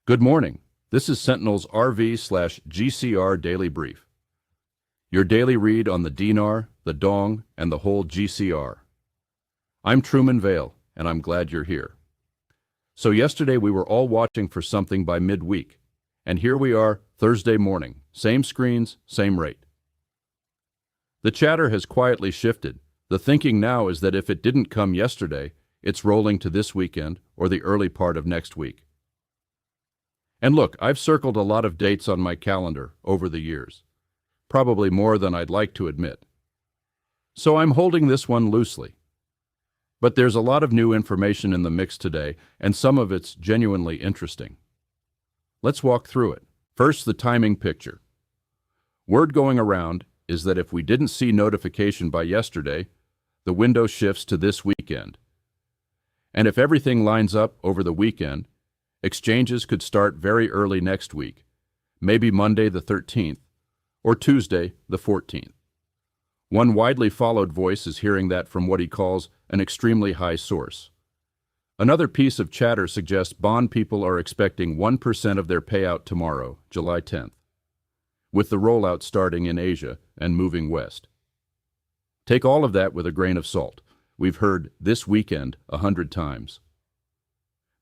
Good morning. This is Sentinel's RV/GCR Daily Brief. Your daily read on the dee-nar, the dong, and the whole GCR. I'm Truman Vale, and I'm glad you're here. So yesterday we were all watching for something by midweek, and here we are Thursday morning, same screens, same rate. The chatter has quietly shifted. The thinking now is that if it didn't come yesterday, it's rolling to this weekend or the early part of next week. And look, I've circled a lot of dates on my calendar over the years, probably more than I'd like to admit. So I'm holding this one loosely. But there's a lot of new information in the mix today, and some of it's genuinely interesting. Let's walk through it. First, the timing picture. Word going around is that if we didn't see notification by yesterday, the window shifts to this weekend. And if everything lines up over the weekend, exchanges could start very early next week, maybe Monday the 13th, or Tuesday the 14th. One widely followed voice is hearing that from what he calls an extremely high source. Another piece of chatter suggests bond people are expecting 1% of their payout tomorrow, July 10th, with the rollout starting in Asia and moving west. Take all of that with a grain of salt. We've heard this weekend 100 times.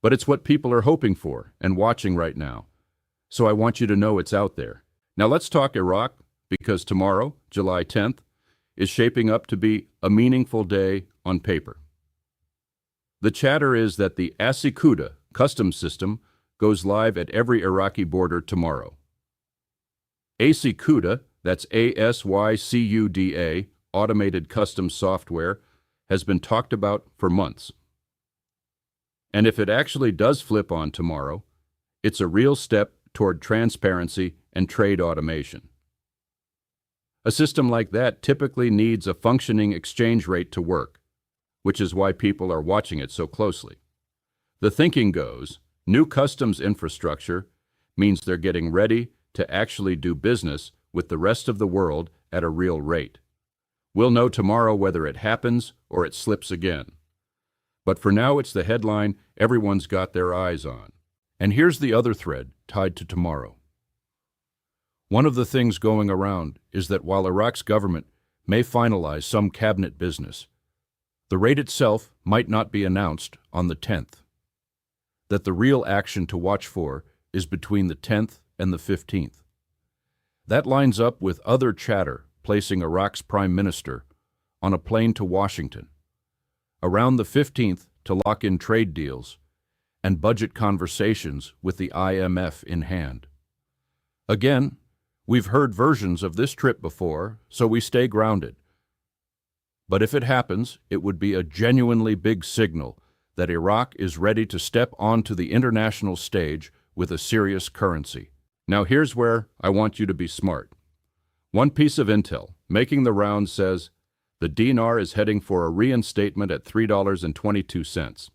But it's what people are hoping for and watching right now. So I want you to know it's out there. Now let's talk Iraq, because tomorrow, July 10th, is shaping up to be a meaningful day on paper. The chatter is that the ASYCUDA customs system goes live at every Iraqi border tomorrow. ASYCUDA, that's ASYCUDA, automated customs software, has been talked about for months. And if it actually does flip on tomorrow, it's a real step toward transparency and trade automation. A system like that typically needs a functioning exchange rate to work, which is why people are watching it so closely. The thinking goes, new customs infrastructure means they're getting ready to actually do business with the rest of the world at a real rate. We'll know tomorrow whether it happens or it slips again. But for now, it's the headline everyone's got their eyes on. And here's the other thread tied to tomorrow. One of the things going around is that while Iraq's government may finalize some cabinet business, the rate itself might not be announced on the 10th. That the real action to watch for is between the 10th and the 15th. That lines up with other chatter placing Iraq's prime minister on a plane to Washington around the 15th to lock in trade deals and budget conversations with the IMF in hand. Again, we've heard versions of this trip before, so we stay grounded. But if it happens, it would be a genuinely big signal that Iraq is ready to step onto the international stage with a serious currency. Now here's where I want you to be smart. One piece of intel making the rounds says the dee-nar is heading for a reinstatement at $3.22.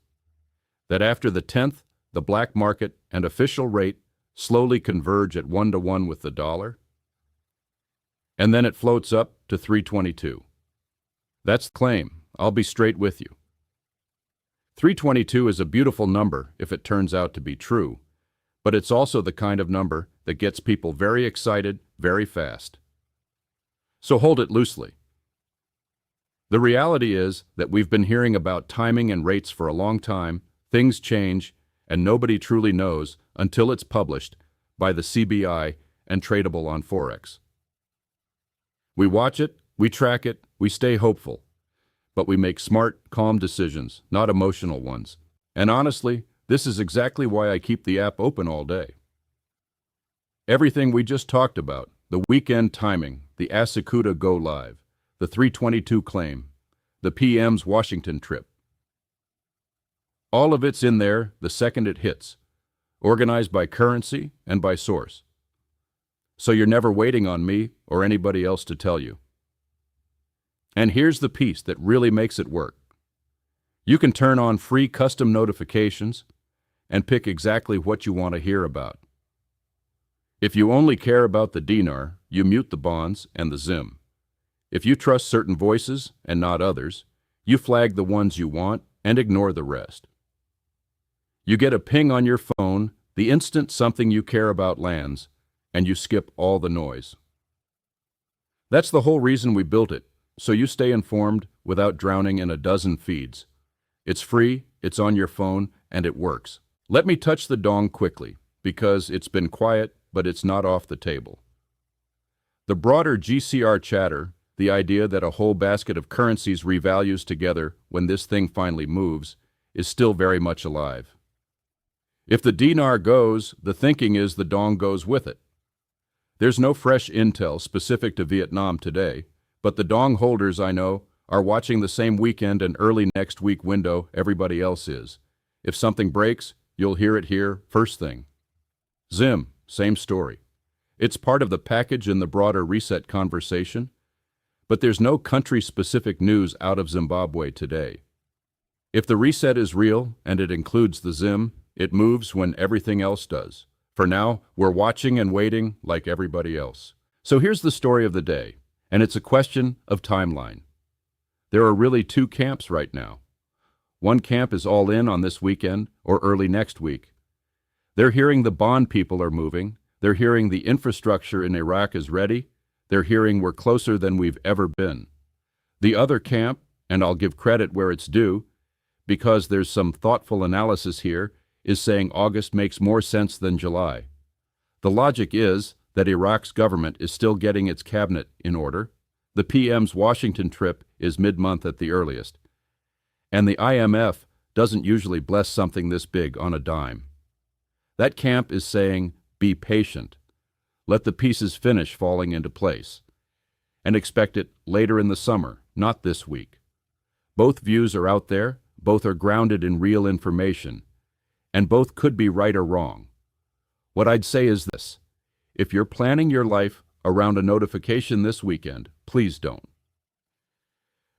That after the 10th, the black market and official rate slowly converge at 1-to-1 with the dollar, and then it floats up to $3.22. That's the claim. I'll be straight with you. $3.22 is a beautiful number if it turns out to be true, but it's also the kind of number that gets people very excited very fast. So hold it loosely. The reality is that we've been hearing about timing and rates for a long time, things change, and nobody truly knows until it's published by the CBI and tradable on Forex. We watch it, we track it, we stay hopeful, but we make smart, calm decisions, not emotional ones. And honestly, this is exactly why I keep the app open all day. Everything we just talked about, the weekend timing, the ASYCUDA go live, the $3.22 claim, the PM's Washington trip. All of it's in there the second it hits, organized by currency and by source. So you're never waiting on me or anybody else to tell you. And here's the piece that really makes it work. You can turn on free custom notifications and pick exactly what you want to hear about. If you only care about the dee-nar, you mute the bonds and the ZIM. If you trust certain voices and not others, you flag the ones you want and ignore the rest. You get a ping on your phone The instant something you care about lands, and you skip all the noise. That's the whole reason we built it, so you stay informed without drowning in a dozen feeds. It's free, it's on your phone, and it works. Let me touch the dong quickly, because it's been quiet, but it's not off the table. The broader GCR chatter, the idea that a whole basket of currencies revalues together when this thing finally moves, is still very much alive. If the dee-nar goes, the thinking is the dong goes with it. There's no fresh intel specific to Vietnam today, but the dong holders I know are watching the same weekend and early next week window everybody else is. If something breaks, you'll hear it here first thing. Zim, same story. It's part of the package in the broader reset conversation, but there's no country-specific news out of Zimbabwe today. If the reset is real, and it includes the Zim, it moves when everything else does. For now, we're watching and waiting like everybody else. So here's the story of the day, and it's a question of timeline. There are really two camps right now. One camp is all in on this weekend or early next week. They're hearing the bond people are moving, they're hearing the infrastructure in Iraq is ready, they're hearing we're closer than we've ever been. The other camp, and I'll give credit where it's due, because there's some thoughtful analysis here, is saying August makes more sense than July. The logic is that Iraq's government is still getting its cabinet in order. The PM's Washington trip is mid-month at the earliest. And the IMF doesn't usually bless something this big on a dime. That camp is saying, be patient. Let the pieces finish falling into place. And expect it later in the summer, not this week. Both views are out there, both are grounded in real information, and both could be right or wrong. What I'd say is this: if you're planning your life around a notification this weekend, please don't.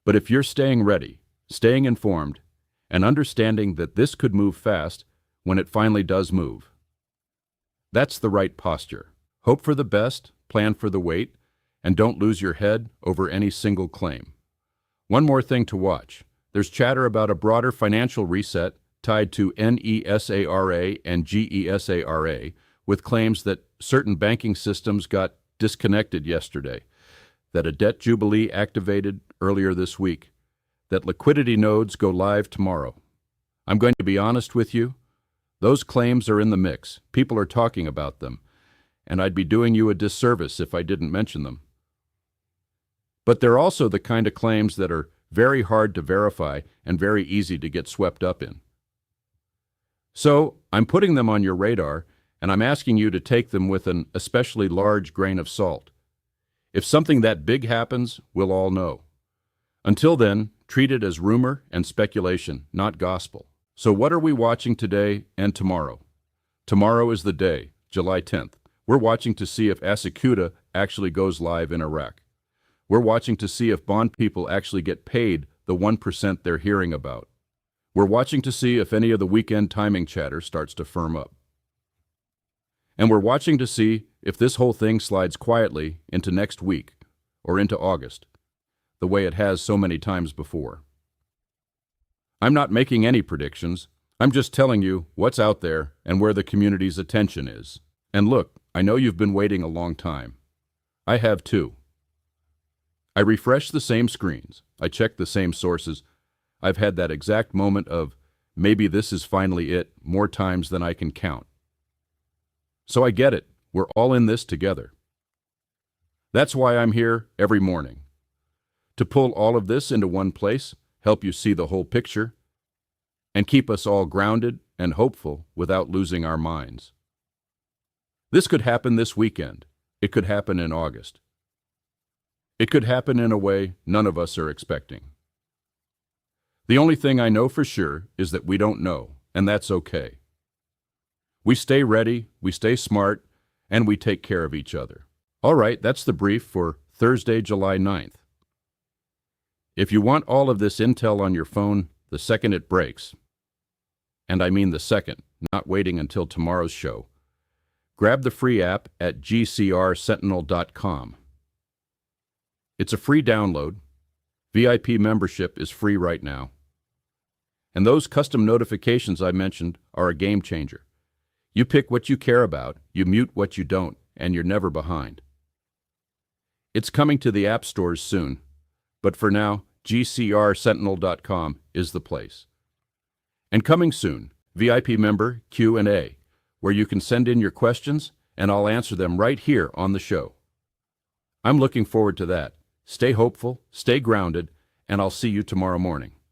But if you're staying ready, staying informed, and understanding that this could move fast when it finally does move, that's the right posture. Hope for the best, plan for the wait, and don't lose your head over any single claim. One more thing to watch. There's chatter about a broader financial reset tied to NESARA and GESARA, with claims that certain banking systems got disconnected yesterday, that a debt jubilee activated earlier this week, that liquidity nodes go live tomorrow. I'm going to be honest with you. Those claims are in the mix. People are talking about them, and I'd be doing you a disservice if I didn't mention them. But they're also the kind of claims that are very hard to verify and very easy to get swept up in. So I'm putting them on your radar, and I'm asking you to take them with an especially large grain of salt. If something that big happens, we'll all know. Until then, treat it as rumor and speculation, not gospel. So what are we watching today and tomorrow? Tomorrow is the day, July 10th. We're watching to see if ASYCUDA actually goes live in Iraq. We're watching to see if bond people actually get paid the 1% they're hearing about. We're watching to see if any of the weekend timing chatter starts to firm up. And we're watching to see if this whole thing slides quietly into next week or into August, the way it has so many times before. I'm not making any predictions. I'm just telling you what's out there and where the community's attention is. And look, I know you've been waiting a long time. I have too. I refresh the same screens. I check the same sources. I've had that exact moment of, maybe this is finally it, more times than I can count. So I get it. We're all in this together. That's why I'm here every morning. To pull all of this into one place, help you see the whole picture, and keep us all grounded and hopeful without losing our minds. This could happen this weekend. It could happen in August. It could happen in a way none of us are expecting. The only thing I know for sure is that we don't know, and that's okay. We stay ready, we stay smart, and we take care of each other. All right, that's the brief for Thursday, July 9th. If you want all of this intel on your phone the second it breaks, and I mean the second, not waiting until tomorrow's show, grab the free app at GCRSentinel.com. It's a free download. VIP membership is free right now. And those custom notifications I mentioned are a game changer. You pick what you care about, you mute what you don't, and you're never behind. It's coming to the app stores soon, but for now, GCRSentinel.com is the place. And coming soon, VIP member Q&A, where you can send in your questions and I'll answer them right here on the show. I'm looking forward to that. Stay hopeful, stay grounded, and I'll see you tomorrow morning.